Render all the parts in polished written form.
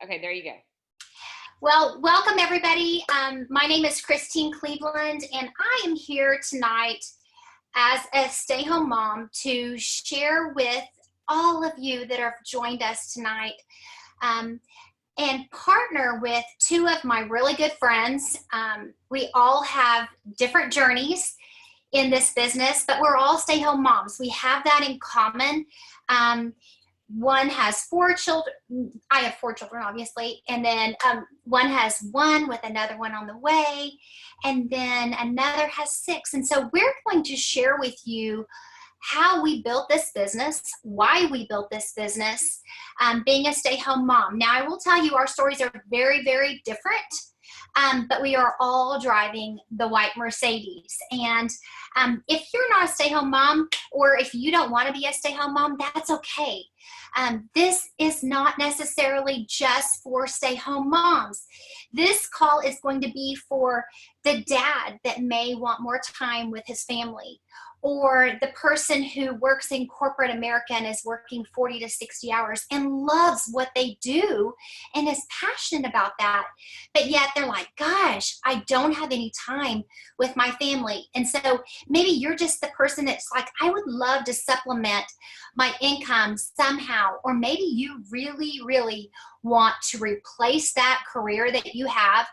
Okay, there you go. Well, welcome everybody. My name is Christine Cleveland, and I am here tonight as a stay-home mom to share with all of you that have joined us tonight and partner with two of my really good friends. We all have different journeys in this business, but we're all stay-home moms. We have that in common. One has 4 children. I have 4 children, obviously. And then one has 1 with another one on the way. And then another has 6. And so we're going to share with you how we built this business, why we built this business, being a stay-home mom. Now, I will tell you our stories are very, very different, but we are all driving the white Mercedes. And if you're not a stay-home mom, or if you don't want to be a stay-home mom, that's okay. This is not necessarily just for stay-home moms. This call is going to be for the dad that may want more time with his family, or the person who works in corporate America and is working 40 to 60 hours and loves what they do and is passionate about that. But yet they're like, gosh, I don't have any time with my family. And so maybe you're just the person that's like, I would love to supplement my income somehow. Or maybe you really, really want to replace that career that you have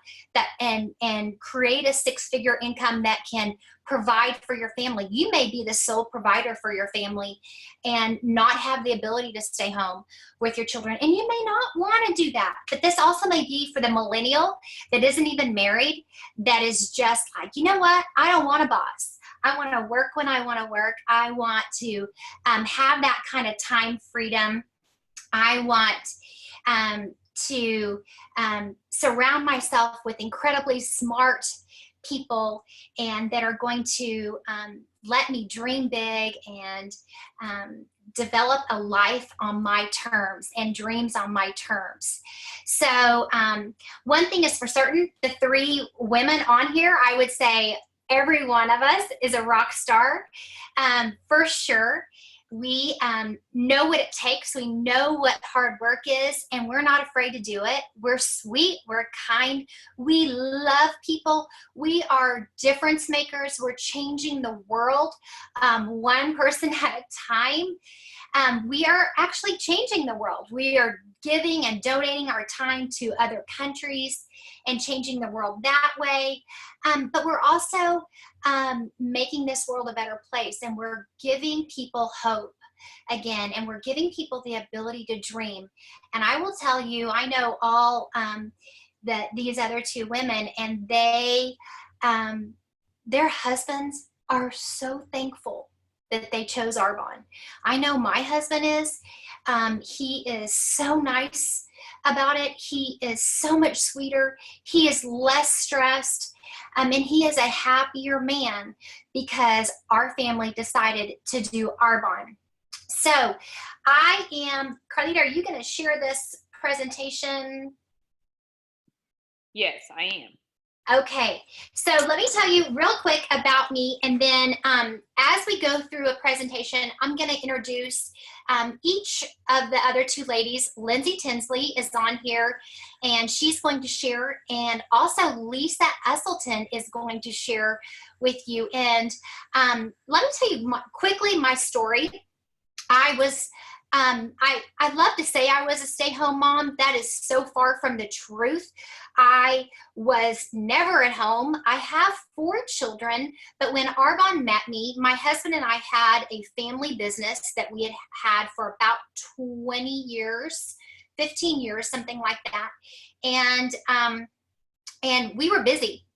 and create a 6-figure income that can provide for your family. You may be the sole provider for your family and not have the ability to stay home with your children. And you may not want to do that. But this also may be for the millennial that isn't even married, that is just like, you know what? I don't want a boss. I want to work when I want to work. I want to have that kind of time freedom. I want to surround myself with incredibly smart people and that are going to let me dream big and develop a life on my terms and dreams on my terms. So one thing is for certain, the 3 women on here, I would say every one of us is a rock star for sure. We know what it takes. We know what hard work is, and we're not afraid to do it. We're sweet. We're kind. We love people. We are difference makers. We're changing the world one person at a time. We are actually changing the world. We are giving and donating our time to other countries and changing the world that way. But we're also making this world a better place, and we're giving people hope again, and we're giving people the ability to dream. And I will tell you, I know all these other 2 women, and their husbands are so thankful that they chose Arbonne. I know my husband is. He is so nice about it. He is so much sweeter. He is less stressed. And he is a happier man because our family decided to do Arbonne. So I am, Carlita, are you going to share this presentation? Yes, I am. Okay, so let me tell you real quick about me, and then as we go through a presentation, I'm going to introduce each of the other 2 ladies. Lyndsey Tinsley is on here, and she's going to share, and also Lisa Uselton is going to share with you. And let me tell you quickly my story. I love to say I was a stay-home mom. That is so far from the truth. I was never at home. I have 4 children, but when Arbonne met me, my husband and I had a family business that we had for about 20 years, 15 years, something like that. And we were busy.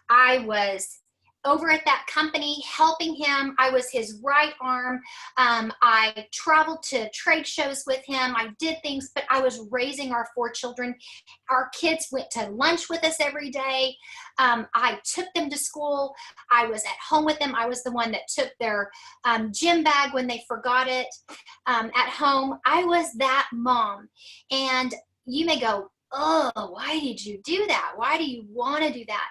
I was over at that company helping him. I was his right arm. I traveled to trade shows with him. I did things, but I was raising our 4 children. Our kids went to lunch with us every day. I took them to school. I was at home with them. I was the one that took their gym bag when they forgot it at home. I was that mom. And you may go, oh, why did you do that? Why do you want to do that?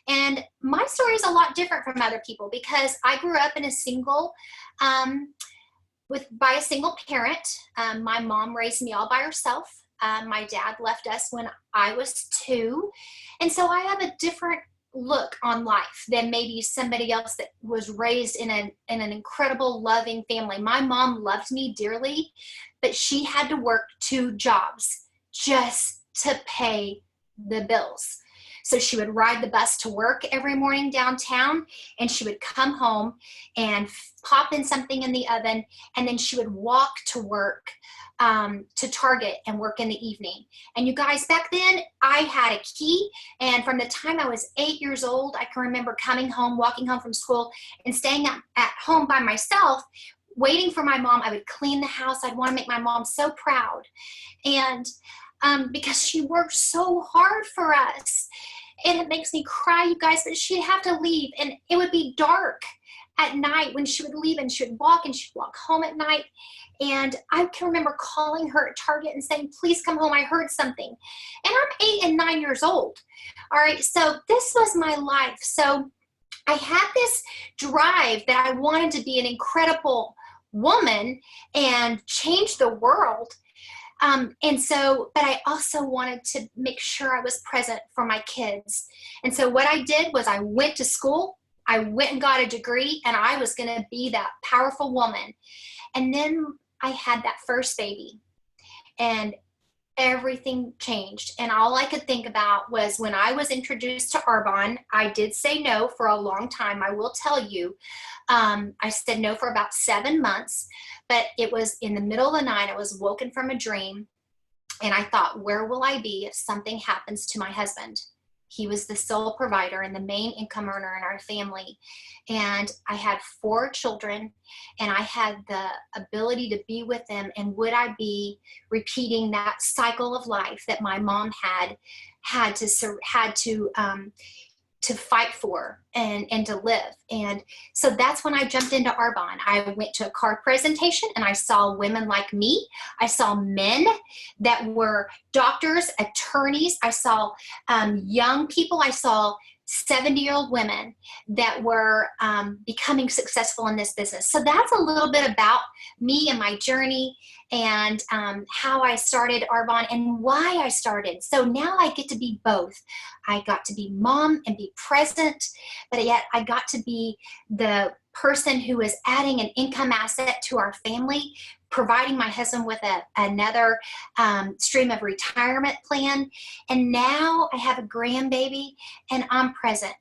And my story is a lot different from other people because I grew up in a single, by a single parent. My mom raised me all by herself. My dad left us when I was 2. And so I have a different look on life than maybe somebody else that was raised in an incredible, loving family. My mom loved me dearly, but she had to work 2 jobs just to pay the bills. So she would ride the bus to work every morning downtown, and she would come home and pop in something in the oven, and then she would walk to work, to Target, and work in the evening. And you guys, back then I had a key, and from the time I was 8 years old, I can remember coming home, walking home from school, and staying at home by myself, waiting for my mom. I would clean the house. I'd want to make my mom so proud. And because she worked so hard for us. And it makes me cry, you guys, but she'd have to leave, and it would be dark at night when she would leave, and she'd walk home at night. And I can remember calling her at Target and saying, please come home, I heard something. And I'm 8 and 9 years old. All right, so this was my life. So I had this drive that I wanted to be an incredible woman and change the world. But I also wanted to make sure I was present for my kids. And so what I did was I went to school, I went and got a degree, and I was going to be that powerful woman. And then I had that first baby, and everything changed. And all I could think about was when I was introduced to Arbonne, I did say no for a long time. I will tell you, I said no for about 7 months, but it was in the middle of the night. I was woken from a dream, and I thought, where will I be if something happens to my husband? He was the sole provider and the main income earner in our family. And I had 4 children, and I had the ability to be with them. And would I be repeating that cycle of life that my mom had to fight for and to live? And so that's when I jumped into Arbonne. I went to a card presentation, and I saw women like me. I saw men that were doctors, attorneys. I saw young people. I saw 70-year-old women that were becoming successful in this business. So that's a little bit about me and my journey, and how I started Arbonne and why I started. So now I get to be both. I got to be mom and be present, but yet I got to be the person who is adding an income asset to our family, providing my husband with another stream of retirement plan. And now I have a grandbaby, and I'm present.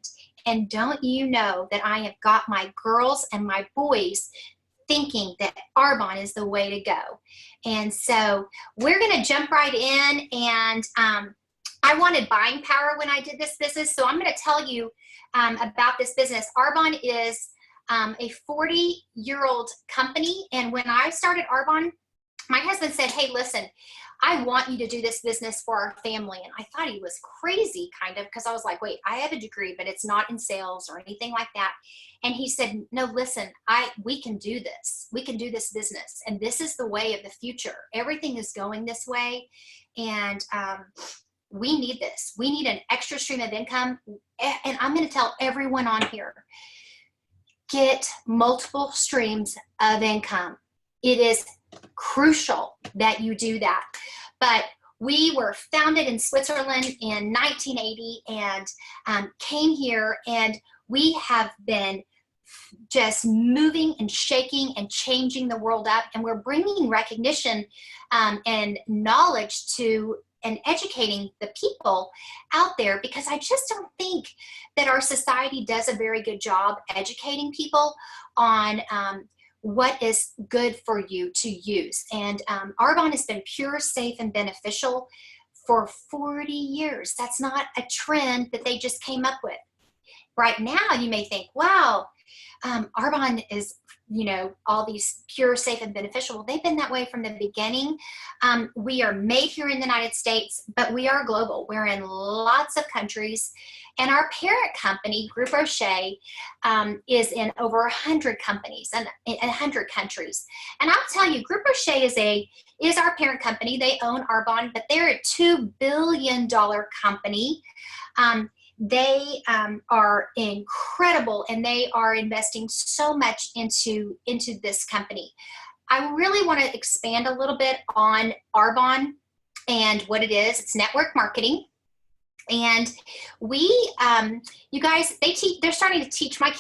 And don't you know that I have got my girls and my boys thinking that Arbonne is the way to go. And so we're going to jump right in. And I wanted buying power when I did this business. So I'm going to tell you about this business. Arbonne is a 40-year-old company. And when I started Arbonne, my husband said, hey, listen, I want you to do this business for our family. And I thought he was crazy, kind of, because I was like, wait, I have a degree, but it's not in sales or anything like that. And he said, no, listen, we can do this. We can do this business. And this is the way of the future. Everything is going this way. And we need this. We need an extra stream of income. And I'm going to tell everyone on here, get multiple streams of income. It is crucial that you do that. But we were founded in Switzerland in 1980 and came here, and we have been just moving and shaking and changing the world up, and we're bringing recognition and knowledge to and educating the people out there, because I just don't think that our society does a very good job educating people on what is good for you to use. And Arbonne has been pure, safe, and beneficial for 40 years. That's not a trend that they just came up with. Right now, you may think, wow, Arbonne is, all these pure, safe, and beneficial. Well, they've been that way from the beginning. We are made here in the United States, but we are global. We're in lots of countries. And our parent company, Group Rocher, is in over 100 companies and 100 countries. And I'll tell you, Group Rocher is our parent company. They own Arbonne, but they're a $2 billion company. They are incredible, and they are investing so much into this company. I really want to expand a little bit on Arbonne And what it is, it's network marketing. And we, you guys, they're starting to teach, my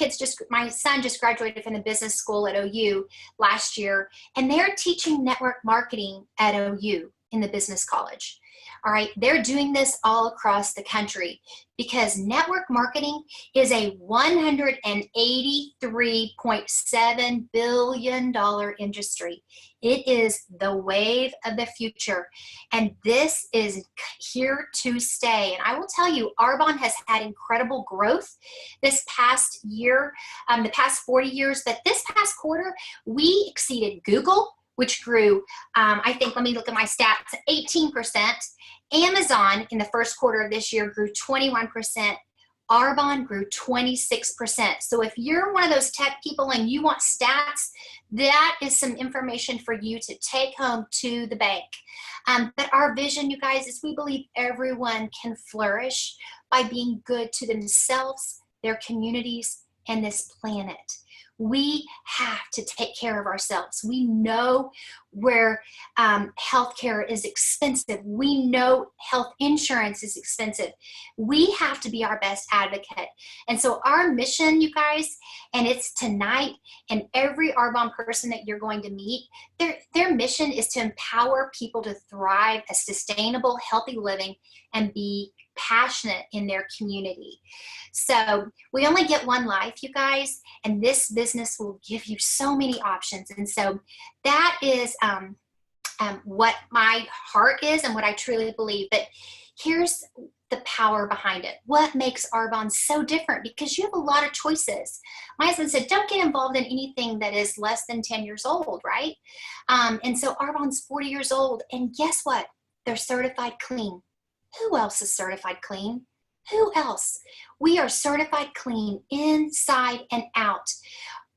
son just graduated from the business school at OU last year, and they're teaching network marketing at OU in the business college. All right, they're doing this all across the country because network marketing is a $183.7 billion industry. It is the wave of the future, and this is here to stay. And I will tell you, Arbonne has had incredible growth this past year, the past 40 years, but this past quarter, we exceeded Google, which grew, I think, let me look at my stats, 18%. Amazon in the first quarter of this year grew 21%. Arbonne grew 26%. So if you're one of those tech people and you want stats, that is some information for you to take home to the bank. But our vision, you guys, is we believe everyone can flourish by being good to themselves, their communities, and this planet. We have to take care of ourselves. We know where healthcare is expensive. We know health insurance is expensive. We have to be our best advocate. And so our mission, you guys, and it's tonight, and every Arbonne person that you're going to meet, their mission is to empower people to thrive a sustainable, healthy living and be passionate in their community. So we only get one life, you guys, and this business will give you so many options. And so that is what my heart is and what I truly believe. But here's the power behind it. What makes Arbonne so different? Because you have a lot of choices. My husband said, don't get involved in anything that is less than 10 years old, right? And so Arbonne's 40 years old, and guess what? They're certified clean. Who else is certified clean? Who else? We are certified clean inside and out.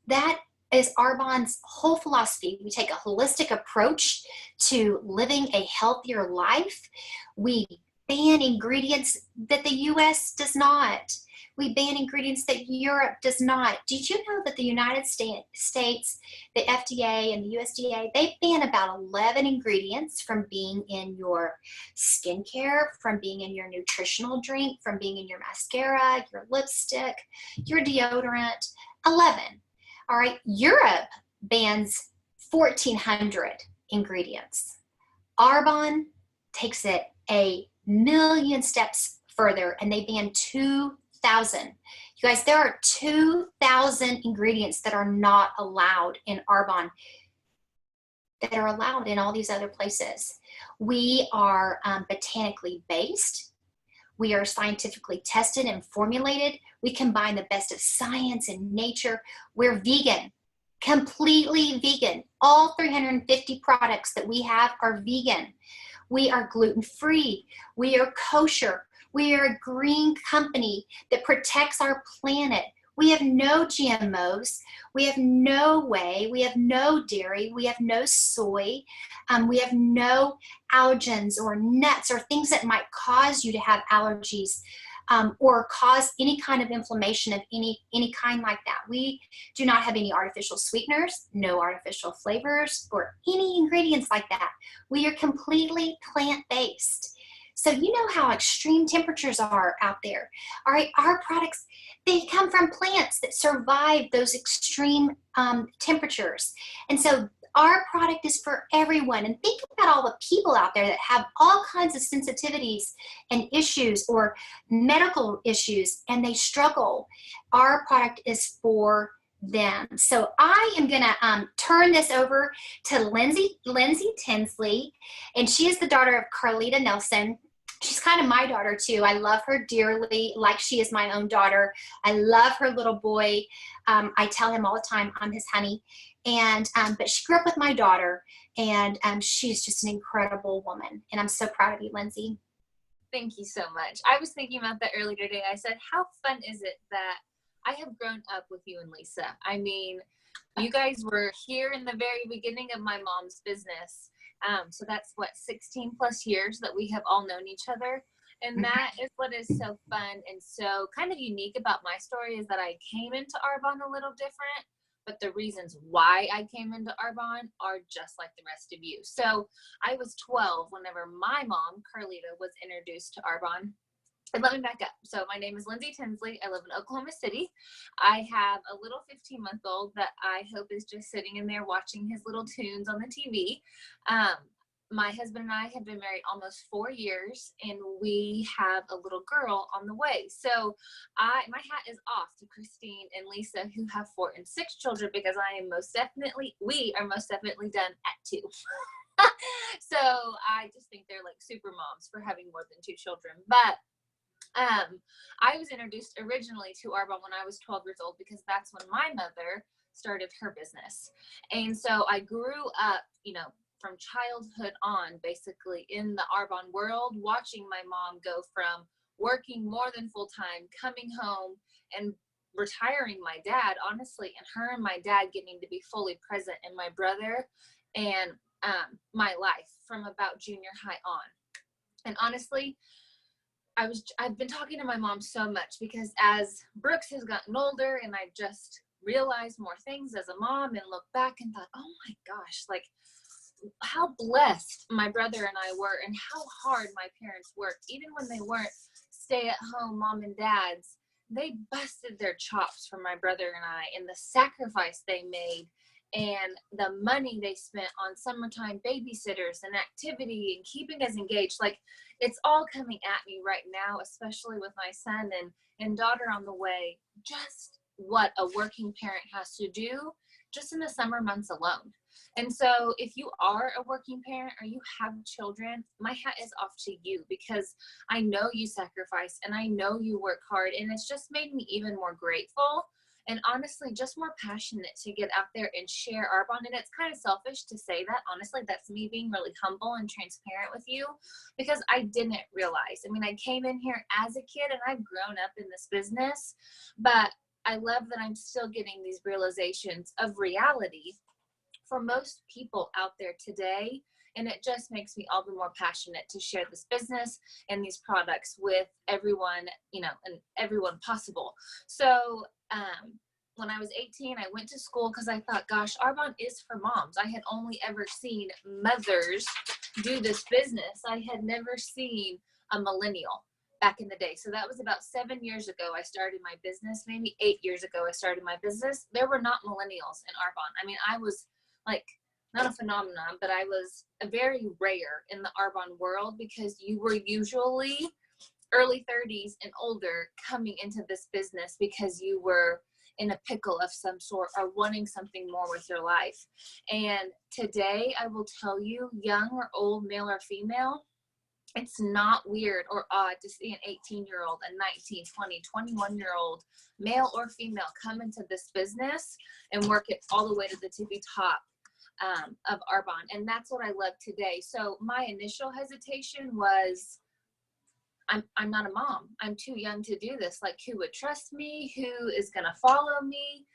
That is Arbonne's whole philosophy. We take a holistic approach to living a healthier life. We ban ingredients that the U.S. does not. We ban ingredients that Europe does not. Did you know that the United States, the FDA and the USDA, they ban about 11 ingredients from being in your skincare, from being in your nutritional drink, from being in your mascara, your lipstick, your deodorant, 11. All right, Europe bans 1,400 ingredients. Arbonne takes it a million steps further, and they ban 2,000. You guys, there are 2,000 ingredients that are not allowed in Arbonne that are allowed in all these other places. We are botanically based. We are scientifically tested and formulated. We combine the best of science and nature. We're vegan, completely vegan. All 350 products that we have are vegan. We are gluten-free. We are kosher. We are a green company that protects our planet. We have no GMOs. We have no whey. We have no dairy. We have no soy. We have no allergens or nuts or things that might cause you to have allergies or cause any kind of inflammation of any kind like that. We do not have any artificial sweeteners, no artificial flavors, or any ingredients like that. We are completely plant-based. So you know how extreme temperatures are out there. All right, our products, they come from plants that survive those extreme temperatures. And so our product is for everyone. And think about all the people out there that have all kinds of sensitivities and issues or medical issues, and they struggle. Our product is for them. So I am gonna turn this over to Lyndsey Tinsley, and she is the daughter of Carlita Nelson. She's kind of my daughter too. I love her dearly, like she is my own daughter. I love her little boy. I tell him all the time, I'm his honey. And but she grew up with my daughter, and she's just an incredible woman. And I'm so proud of you, Lyndsey. Thank you so much. I was thinking about that earlier today. I said, how fun is it that I have grown up with you and Lisa? I mean, you guys were here in the very beginning of my mom's business. So that's what, 16 plus years that we have all known each other. And that is what is so fun and so kind of unique about my story, is that I came into Arbonne a little different. but the reasons why I came into Arbonne are just like the rest of you. So I was 12 whenever my mom, Carlita, was introduced to Arbonne. And let me back up. So my name is Lyndsey Tinsley. I live in Oklahoma City. I have a little 15-month-old that I hope is just sitting in there watching his little tunes on the TV. My husband and I have been married almost 4 years, and we have a little girl on the way. So my hat is off to Christine and Lisa, who have 4 and 6 children, because we are most definitely done at 2. So I just think they're like super moms for having more than 2 children. But I was introduced originally to Arbonne when I was 12 years old, because that's when my mother started her business. And so I grew up, from childhood on, basically in the Arbonne world, watching my mom go from working more than full time, coming home and retiring my dad, honestly, and her and my dad getting to be fully present in my brother and my life from about junior high on. And honestly, I've been talking to my mom so much, because as Brooks has gotten older and I've just realized more things as a mom and looked back and thought, oh my gosh, like how blessed my brother and I were, and how hard my parents worked. Even when they weren't stay-at-home mom and dads, they busted their chops for my brother and I, and the sacrifice they made and the money they spent on summertime babysitters and activity and keeping us engaged. Like, it's all coming at me right now, especially with my son and daughter on the way, just what a working parent has to do just in the summer months alone. And so if you are a working parent or you have children, my hat is off to you, because I know you sacrifice and I know you work hard, and it's just made me even more grateful and honestly just more passionate to get out there and share Arbonne. And it's kind of selfish to say that, honestly. That's me being really humble and transparent with you, because I didn't realize. I mean, I came in here as a kid and I've grown up in this business, but I love that I'm still getting these realizations of reality for most people out there today. And it just makes me all the more passionate to share this business and these products with everyone, and everyone possible. So when I was 18, I went to school because I thought, gosh, Arbonne is for moms. I had only ever seen mothers do this business. I had never seen a millennial back in the day. So that was about 7 years ago I started my business. Maybe 8 years ago I started my business. There were not millennials in Arbonne. I mean, I was like, not a phenomenon, but I was very rare in the Arbonne world, because you were usually early 30s and older coming into this business because you were in a pickle of some sort or wanting something more with your life. And today I will tell you, young or old, male or female, it's not weird or odd to see an 18-year-old, a 19, 20, 21-year-old, male or female, come into this business and work it all the way to the tippy top of Arbonne. And that's what I love today. So my initial hesitation was, I'm not a mom. I'm too young to do this. Like, who would trust me? Who is going to follow me?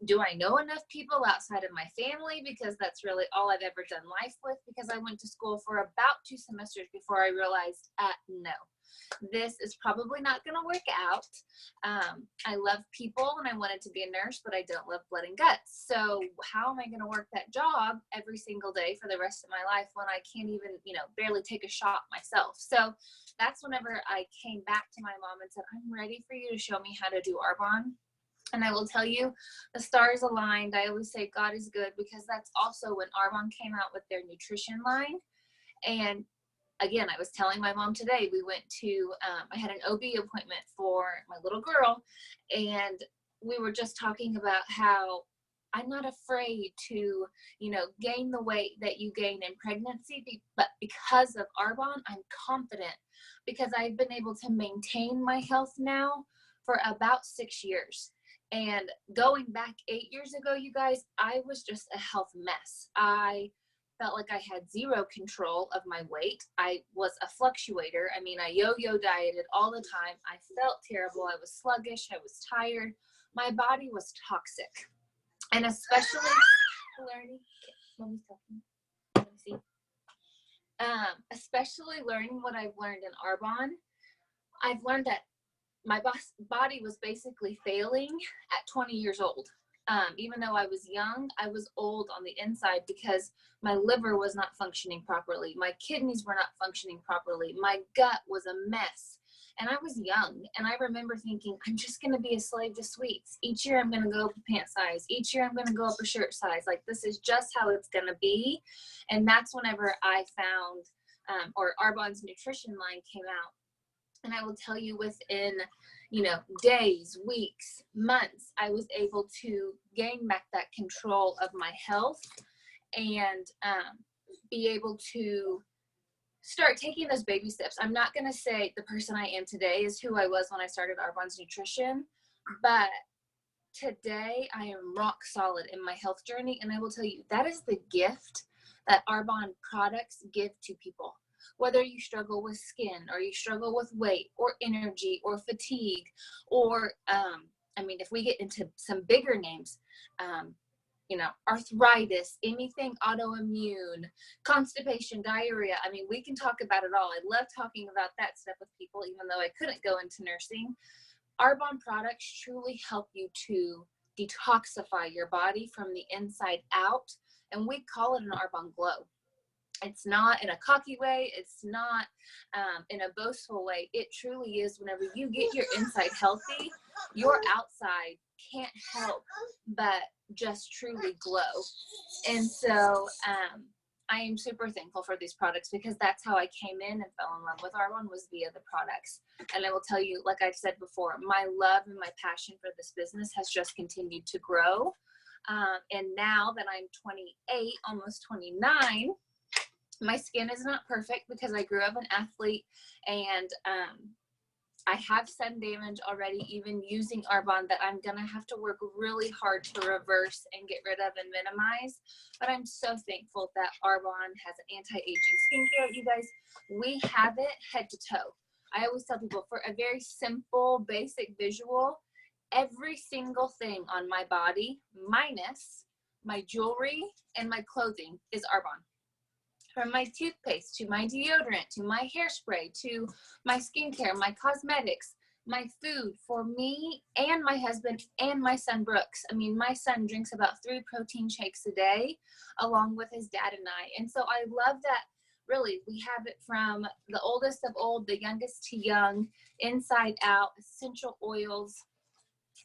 Do I know enough people outside of my family? Because that's really all I've ever done life with, because I went to school for about 2 semesters before I realized, no, this is probably not going to work out. I love people and I wanted to be a nurse, but I don't love blood and guts. So how am I going to work that job every single day for the rest of my life when I can't even, barely take a shot myself? So that's whenever I came back to my mom and said, I'm ready for you to show me how to do Arbonne. And I will tell you, the stars aligned. I always say God is good, because that's also when Arbonne came out with their nutrition line. And again, I was telling my mom today, we went to, I had an OB appointment for my little girl, and we were just talking about how I'm not afraid to, gain the weight that you gain in pregnancy, but because of Arbonne, I'm confident, because I've been able to maintain my health now for about 6 years. And going back 8 years ago, you guys, I was just a health mess. I felt like I had zero control of my weight. I was a fluctuator. I mean, I yo-yo dieted all the time. I felt terrible. I was sluggish. I was tired. My body was toxic. And especially learning, especially learning what I've learned in Arbonne, I've learned that my body was basically failing at 20 years old. Even though I was young, I was old on the inside because my liver was not functioning properly. My kidneys were not functioning properly. My gut was a mess. And I was young. And I remember thinking, I'm just going to be a slave to sweets. Each year I'm going to go up a pant size. Each year I'm going to go up a shirt size. Like, this is just how it's going to be. And that's whenever I found, or Arbonne's nutrition line came out. And I will tell you, within, days, weeks, months, I was able to gain back that control of my health and be able to start taking those baby steps. I'm not going to say the person I am today is who I was when I started Arbonne's Nutrition, but today I am rock solid in my health journey. And I will tell you, that is the gift that Arbonne products give to people. Whether you struggle with skin, or you struggle with weight or energy or fatigue, or, if we get into some bigger names, arthritis, anything autoimmune, constipation, diarrhea. We can talk about it all. I love talking about that stuff with people, even though I couldn't go into nursing. Arbonne products truly help you to detoxify your body from the inside out. And we call it an Arbonne glow. It's not in a cocky way. It's not in a boastful way. It truly is. Whenever you get your inside healthy, your outside can't help but just truly glow. And so I am super thankful for these products, because that's how I came in and fell in love with Arbonne, was via the products. And I will tell you, like I've said before, my love and my passion for this business has just continued to grow. And now that I'm 28, almost 29, my skin is not perfect because I grew up an athlete, and I have sun damage already, even using Arbonne, that I'm going to have to work really hard to reverse and get rid of and minimize. But I'm so thankful that Arbonne has anti-aging skincare. You guys, we have it head to toe. I always tell people, for a very simple, basic visual, every single thing on my body, minus my jewelry and my clothing, is Arbonne. From my toothpaste, to my deodorant, to my hairspray, to my skincare, my cosmetics, my food, for me and my husband and my son Brooks. My son drinks about 3 protein shakes a day, along with his dad and I. And so I love that, really, we have it from the oldest of old, the youngest to young, inside out, essential oils,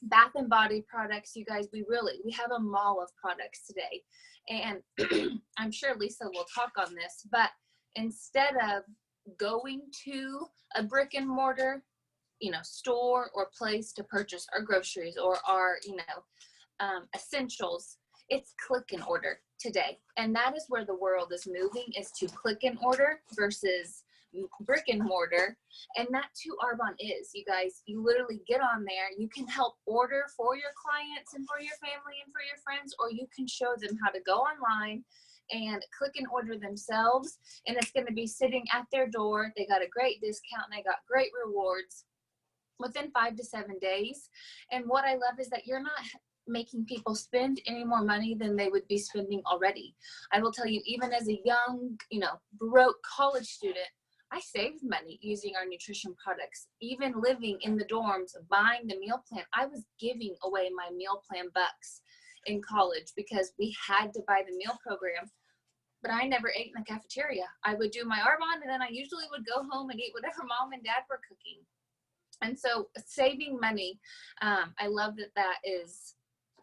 bath and body products. You guys, we have a mall of products today. And I'm sure Lisa will talk on this, but instead of going to a brick and mortar, store or place to purchase our groceries or our, essentials, it's click and order today. And that is where the world is moving, is to click and order versus brick and mortar. And that too Arbonne is. You guys, you literally get on there, you can help order for your clients and for your family and for your friends, or you can show them how to go online and click and order themselves, and it's going to be sitting at their door. They got a great discount and they got great rewards within 5 to 7 days. And what I love is that you're not making people spend any more money than they would be spending already. I will tell you, even as a young, broke college student, I saved money using our nutrition products. Even living in the dorms, buying the meal plan, I was giving away my meal plan bucks in college because we had to buy the meal program. But I never ate in the cafeteria. I would do my Arbonne, and then I usually would go home and eat whatever mom and dad were cooking. And so saving money, I love that is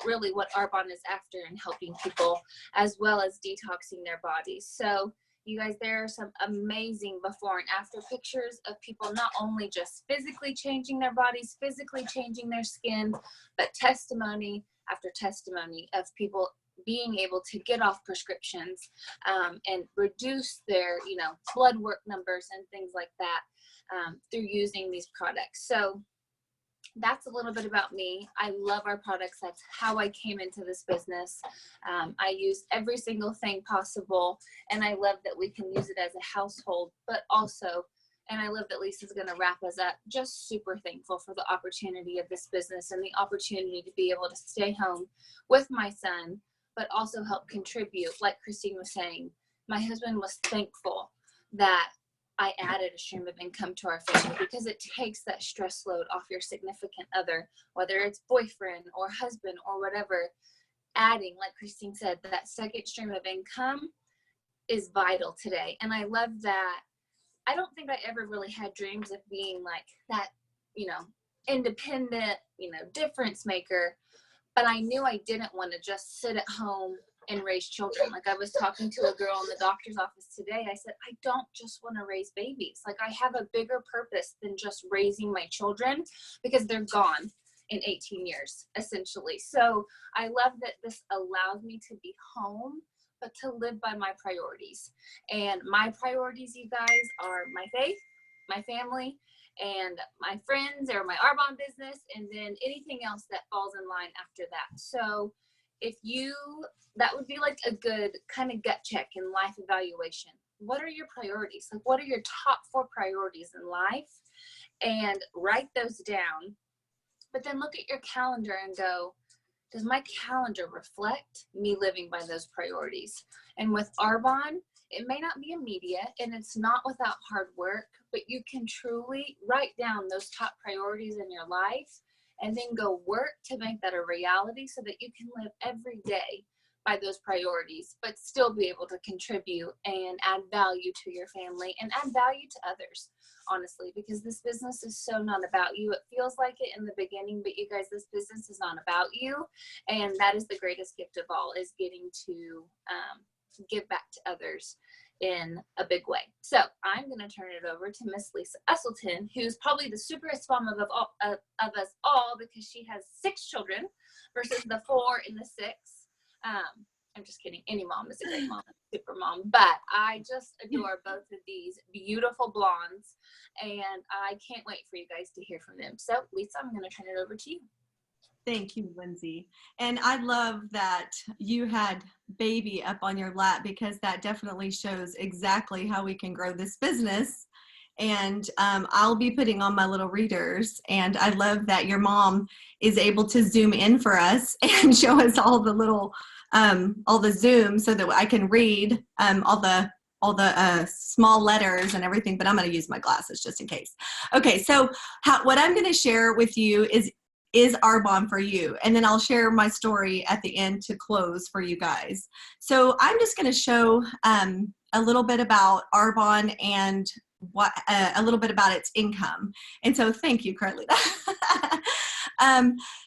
really what Arbonne is after, and helping people as well as detoxing their bodies. So you guys, there are some amazing before and after pictures of people not only just physically changing their bodies, physically changing their skin, but testimony after testimony of people being able to get off prescriptions and reduce their, blood work numbers and things like that through using these products. So that's a little bit about me. I love our products. That's how I came into this business. I use every single thing possible, and I love that we can use it as a household, but also, and I love that Lisa's going to wrap us up, just super thankful for the opportunity of this business and the opportunity to be able to stay home with my son, but also help contribute. Like Christine was saying, my husband was thankful that I added a stream of income to our family, because it takes that stress load off your significant other, whether it's boyfriend or husband or whatever. Adding, like Christine said, that second stream of income is vital today. And I love that. I don't think I ever really had dreams of being like that, independent, difference maker. But I knew I didn't want to just sit at home and raise children. Like, I was talking to a girl in the doctor's office today. I said, I don't just want to raise babies. Like, I have a bigger purpose than just raising my children, because they're gone in 18 years, essentially. So I love that this allows me to be home, but to live by my priorities. And my priorities, you guys, are my faith, my family, and my friends, or my Arbonne business, and then anything else that falls in line after that. So that would be like a good kind of gut check and life evaluation. What are your priorities? Like, what are your top 4 priorities in life? And write those down. But then look at your calendar and go, does my calendar reflect me living by those priorities? And with Arbonne, it may not be immediate, and it's not without hard work, but you can truly write down those top priorities in your life and then go work to make that a reality, so that you can live every day by those priorities, but still be able to contribute and add value to your family and add value to others, honestly, because this business is so not about you. It feels like it in the beginning, but you guys, this business is not about you. And that is the greatest gift of all, is getting to give back to others in a big way. So I'm going to turn it over to Miss Lisa Uselton, who's probably the superest mom of us all, because she has 6 children versus the 4 and the 6. I'm just kidding. Any mom is a great mom, super mom. But I just adore both of these beautiful blondes, and I can't wait for you guys to hear from them. So Lisa, I'm going to turn it over to you. Thank you, Lyndsey. And I love that you had baby up on your lap, because that definitely shows exactly how we can grow this business. And I'll be putting on my little readers. And I love that your mom is able to zoom in for us and show us all the little, all the Zoom, so that I can read all the small letters and everything, but I'm going to use my glasses just in case. Okay, so what I'm going to share with you is Arbonne for you, and then I'll share my story at the end to close for you guys. So I'm just going to show a little bit about Arbonne and a little bit about its income. And so thank you, Carlita.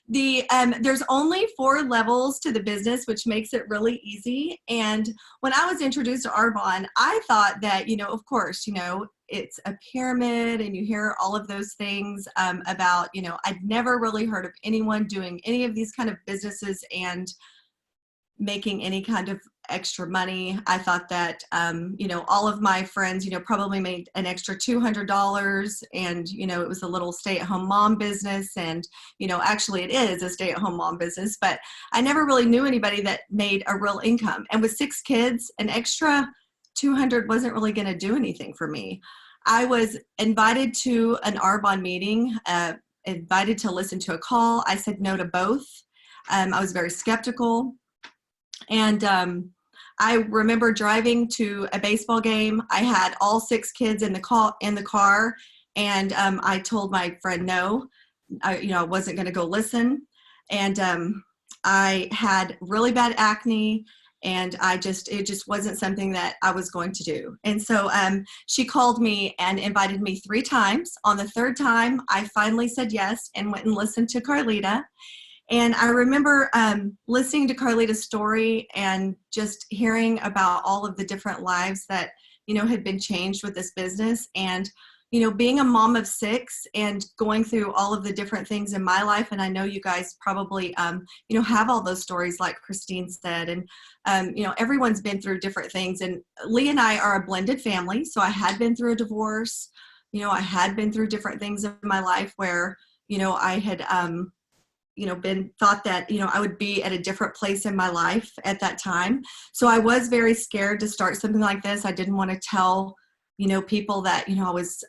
There's only 4 levels to the business, which makes it really easy. And when I was introduced to Arbonne, I thought that, of course, it's a pyramid, and you hear all of those things about, I'd never really heard of anyone doing any of these kind of businesses and making any kind of extra money. I thought that, all of my friends, probably made an extra $200, and, it was a little stay-at-home mom business. And, actually it is a stay-at-home mom business, but I never really knew anybody that made a real income. And with 6 kids, an extra 200 wasn't really going to do anything for me. I was invited to an Arbonne meeting, invited to listen to a call. I said no to both. I was very skeptical. And I remember driving to a baseball game. I had all 6 kids in the car, and I told my friend no, I wasn't going to go listen. And I had really bad acne, and it just wasn't something that I was going to do. And so she called me and invited me 3 times. On the 3rd time, I finally said yes and went and listened to Carlita. And I remember listening to Carlita's story and just hearing about all of the different lives that, had been changed with this business. And, being a mom of 6 and going through all of the different things in my life. And I know you guys probably, have all those stories like Christine said. And, everyone's been through different things. And Lee and I are a blended family. So I had been through a divorce. I had been through different things in my life where, I had, been thought that, I would be at a different place in my life at that time. So I was very scared to start something like this. I didn't want to tell, people that, I was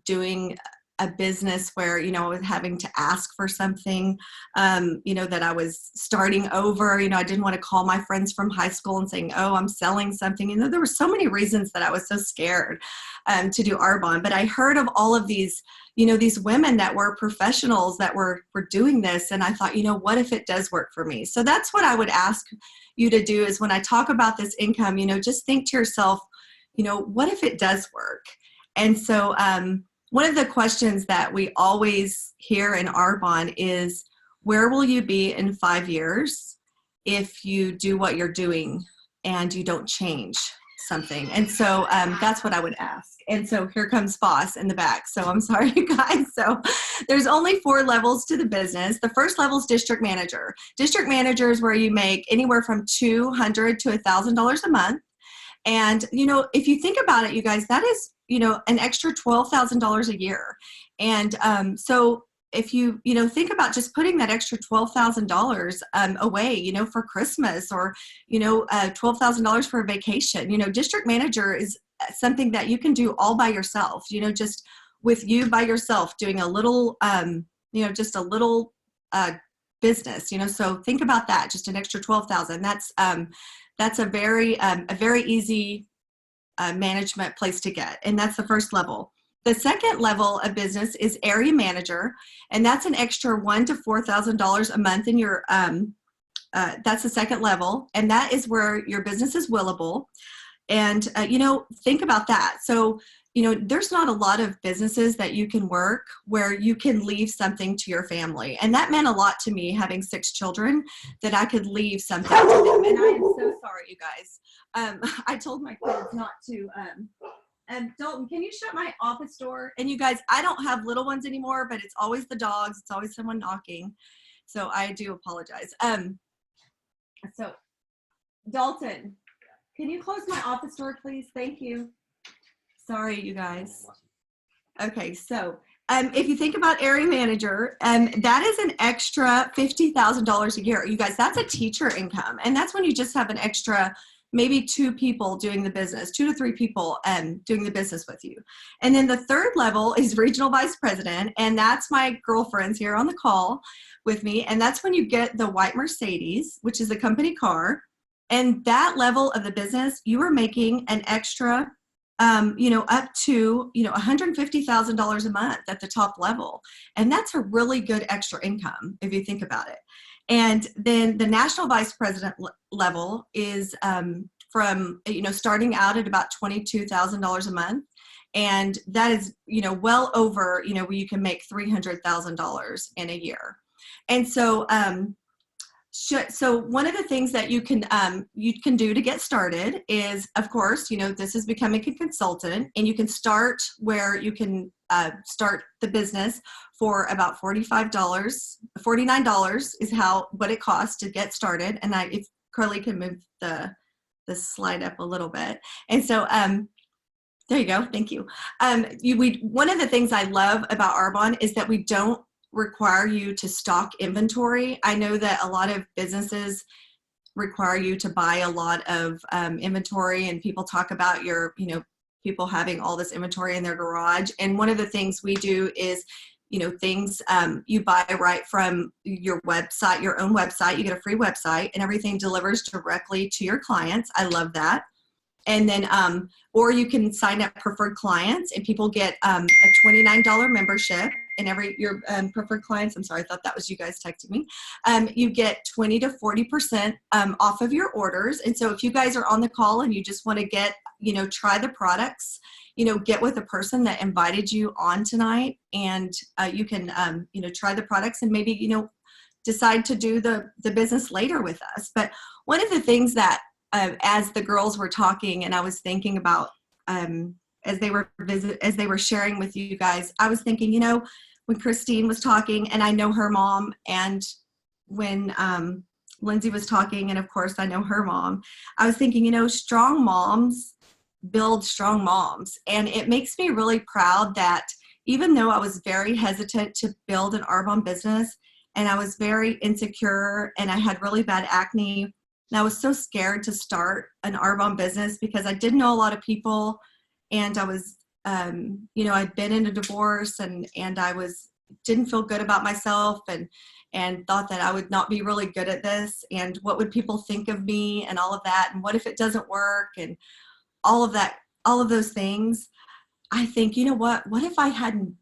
doing a business where, you know, I was having to ask for something, you know, that I was starting over. You know, I didn't want to call my friends from high school and saying, oh, I'm selling something. You know, there were so many reasons that I was so scared to do Arbonne. But I heard of all of these, you know, these women that were professionals that were doing this. And I thought, you know, what if it does work for me? So that's what I would ask you to do is when I talk about this income, you know, just think to yourself, you know, what if it does work? And so one of the questions that we always hear in Arbonne is, where will you be in 5 years if you do what you're doing and you don't change something? And so that's what I would ask. And so here comes Boss in the back. So I'm sorry, you guys. So there's only 4 levels to the business. The first level is district manager. District manager is where you make anywhere from $200 to $1,000 a month. And, you know, if you think about it, you guys, that is, you know, an extra $12,000 a year. And so if you know, think about just putting that extra $12,000 away, you know, for Christmas or, you know, $12,000 for a vacation. You know, district manager is something that you can do all by yourself, you know, just with you by yourself doing a little, you know, just a little business, you know. So think about that, just an extra $12,000. That's a very easy management place to get. And that's the first level. The second level of business is area manager. And that's an extra $1,000 to $4,000 a month in your, that's the second level. And that is where your business is willable. And, you know, think about that. So, you know, there's not a lot of businesses that you can work where you can leave something to your family. And that meant a lot to me, having 6 children, that I could leave something to them. And I am so sorry, you guys. I told my kids not to, Dalton, can you shut my office door? And you guys, I don't have little ones anymore, but it's always the dogs. It's always someone knocking. So I do apologize. So Dalton, can you close my office door, please? Thank you. Sorry, you guys. Okay, so if you think about area manager, that is an extra $50,000 a year. You guys, that's a teacher income. And that's when you just have an extra, maybe 2 people doing the business, 2 to 3 people doing the business with you. And then the third level is regional vice president. And that's my girlfriends here on the call with me. And that's when you get the white Mercedes, which is the company car. And that level of the business, you are making an extra you know, up to, you know, $150,000 a month at the top level. And that's a really good extra income if you think about it. And then the national vice president level is from, you know, starting out at about $22,000 a month. And that is, you know, well over, you know, where you can make $300,000 in a year. And so, so one of the things that you can do to get started is, of course, you know, this is becoming a consultant, and you can start where you can start the business for about $49 is what it costs to get started. And if Carly can move the slide up a little bit. And so, there you go. Thank you. One of the things I love about Arbonne is that we don't require you to stock inventory. I know that a lot of businesses require you to buy a lot of inventory, and people talk about you know, people having all this inventory in their garage. And one of the things we do is, you know, things you buy right from your website, your own website. You get a free website, and everything delivers directly to your clients. I love that. And then, or you can sign up preferred clients, and people get a $29 membership. And your preferred clients, I'm sorry, I thought that was you guys texting me. You get 20 to 40% off of your orders. And so if you guys are on the call and you just want to get, you know, try the products, you know, get with a person that invited you on tonight, and you can, you know, try the products and maybe, you know, decide to do the business later with us. But one of the things that as the girls were talking, and I was thinking about as they were sharing with you guys, I was thinking, you know, when Christine was talking, and I know her mom, and when Lyndsey was talking, and of course I know her mom, I was thinking, you know, strong moms build strong moms. And it makes me really proud that even though I was very hesitant to build an Arbonne business, and I was very insecure, and I had really bad acne, and I was so scared to start an Arbonne business because I didn't know a lot of people, and I was you know, I'd been in a divorce and I didn't feel good about myself and thought that I would not be really good at this. And what would people think of me and all of that? And what if it doesn't work? And all of that, all of those things. I think, you know what if I hadn't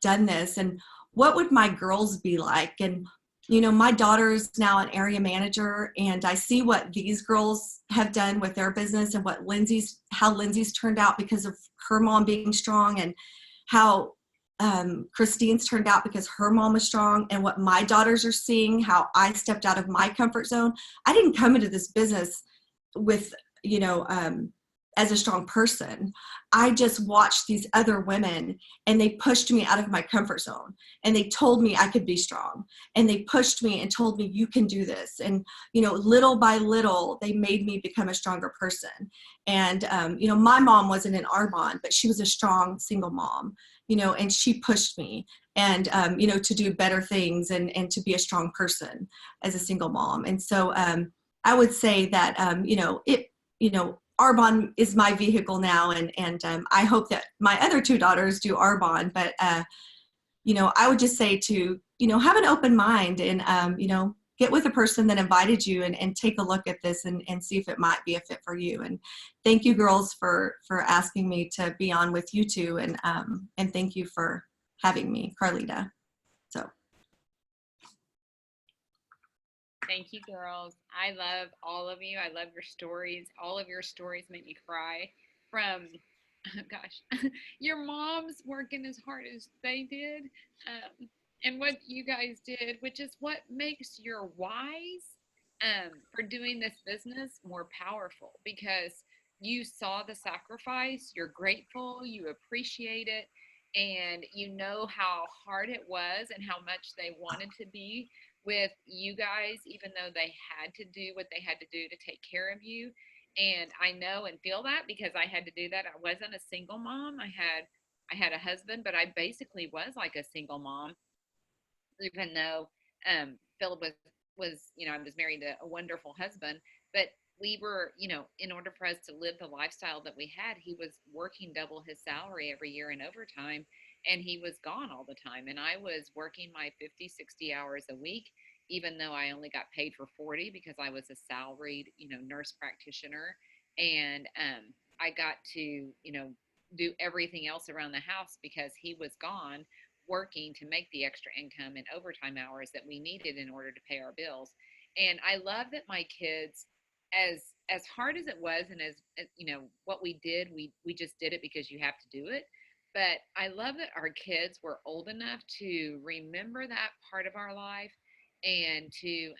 done this, and what would my girls be like? And, you know, my daughter's now an area manager, and I see what these girls have done with their business and how Lyndsey's turned out because of her mom being strong, and how Christine's turned out because her mom was strong, and what my daughters are seeing, how I stepped out of my comfort zone. I didn't come into this business with, you know, as a strong person. I just watched these other women, and they pushed me out of my comfort zone, and they told me I could be strong, and they pushed me and told me, you can do this. And, you know, little by little, they made me become a stronger person. And, you know, my mom wasn't in Arbonne, but she was a strong single mom, you know, and she pushed me and, you know, to do better things and to be a strong person as a single mom. And so I would say that, you know, Arbonne is my vehicle now, and I hope that my other two daughters do Arbonne. But you know, I would just say to, you know, have an open mind and you know, get with a person that invited you and take a look at this and see if it might be a fit for you. And thank you, girls, for asking me to be on with you two, and thank you for having me, Carlita. So. Thank you, girls. I love all of you. I love your stories. All of your stories make me cry. From, gosh, your moms working as hard as they did, and what you guys did, which is what makes your whys for doing this business more powerful, because you saw the sacrifice, you're grateful, you appreciate it, and you know how hard it was and how much they wanted to be with you guys, even though they had to do what they had to do to take care of you. And I know and feel that because I had to do that. I wasn't a single mom. I had a husband, but I basically was like a single mom, even though Philip was, you know, I was married to a wonderful husband, but we were, you know, in order for us to live the lifestyle that we had, he was working double his salary every year in overtime, and he was gone all the time. And I was working my 50, 60 hours a week, even though I only got paid for 40 because I was a salaried, you know, nurse practitioner. And I got to, you know, do everything else around the house because he was gone working to make the extra income and overtime hours that we needed in order to pay our bills. And I love that my kids, as hard as it was, and as you know, what we did, we just did it because you have to do it. But I love that our kids were old enough to remember that part of our life, and to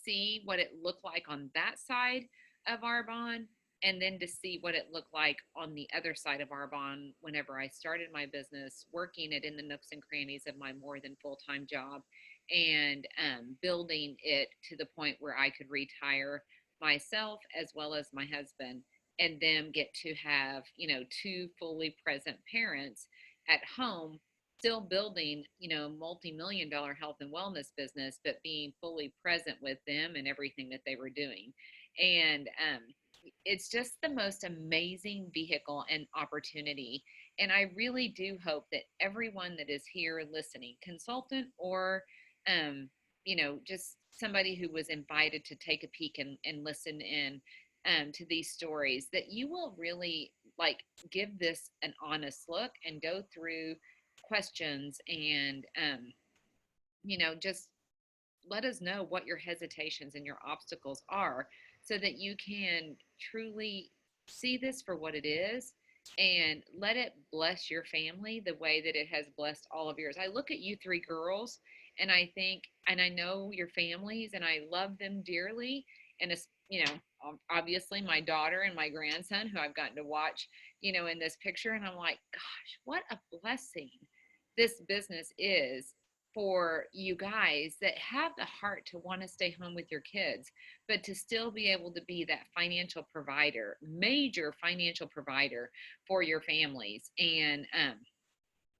see what it looked like on that side of Arbonne, and then to see what it looked like on the other side of Arbonne whenever I started my business, working it in the nooks and crannies of my more than full-time job, and building it to the point where I could retire myself as well as my husband, and them get to have, you know, two fully present parents at home, still building, you know, multi-million-dollar health and wellness business, but being fully present with them and everything that they were doing. And it's just the most amazing vehicle and opportunity. And I really do hope that everyone that is here listening, consultant or, you know, just somebody who was invited to take a peek and listen in to these stories, that you will really like give this an honest look and go through questions and, you know, just let us know what your hesitations and your obstacles are, so that you can truly see this for what it is and let it bless your family the way that it has blessed all of yours. I look at you three girls and I think, and I know your families and I love them dearly. And it's, you know, obviously my daughter and my grandson who I've gotten to watch, you know, in this picture. And I'm like, gosh, what a blessing this business is for you guys that have the heart to want to stay home with your kids, but to still be able to be that financial provider, major financial provider for your families, and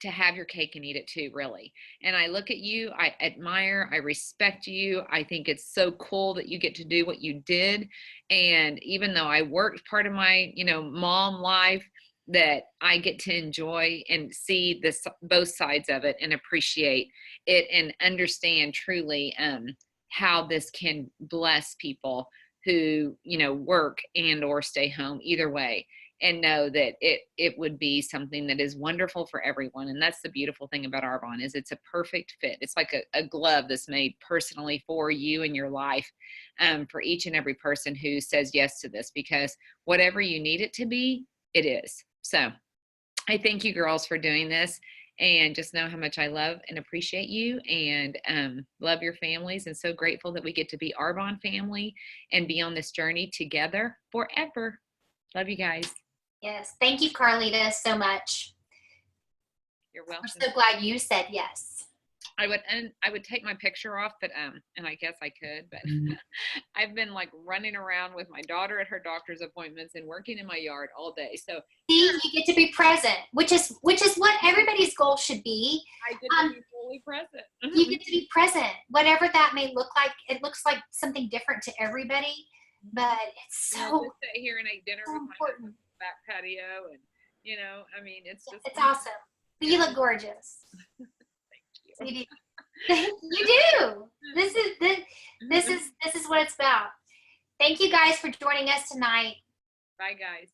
to have your cake and eat it too, really. And I look at you, I admire, I respect you. I think it's so cool that you get to do what you did. And even though I worked part of my, you know, mom life that I get to enjoy and see this both sides of it and appreciate it and understand truly how this can bless people who, you know, work and or stay home either way, and know that it would be something that is wonderful for everyone. And that's the beautiful thing about Arbonne, is it's a perfect fit. It's like a glove that's made personally for you and your life, for each and every person who says yes to this, because whatever you need it to be, it is. So I thank you girls for doing this, and just know how much I love and appreciate you, and love your families, and so grateful that we get to be Arbonne family and be on this journey together forever. Love you guys. Yes. Thank you, Carlita, so much. You're welcome. I'm so glad you said yes. I would take my picture off, but and I guess I could, but I've been like running around with my daughter at her doctor's appointments and working in my yard all day. So see, you get to be present, which is what everybody's goal should be. I get to be fully present. You get to be present, whatever that may look like. It looks like something different to everybody, but it's so just sit here and eat dinner with my husband back patio, and you know, I mean, it's just awesome. You look gorgeous. Thank you. You do. You do. This is what it's about. Thank you guys for joining us tonight. Bye guys.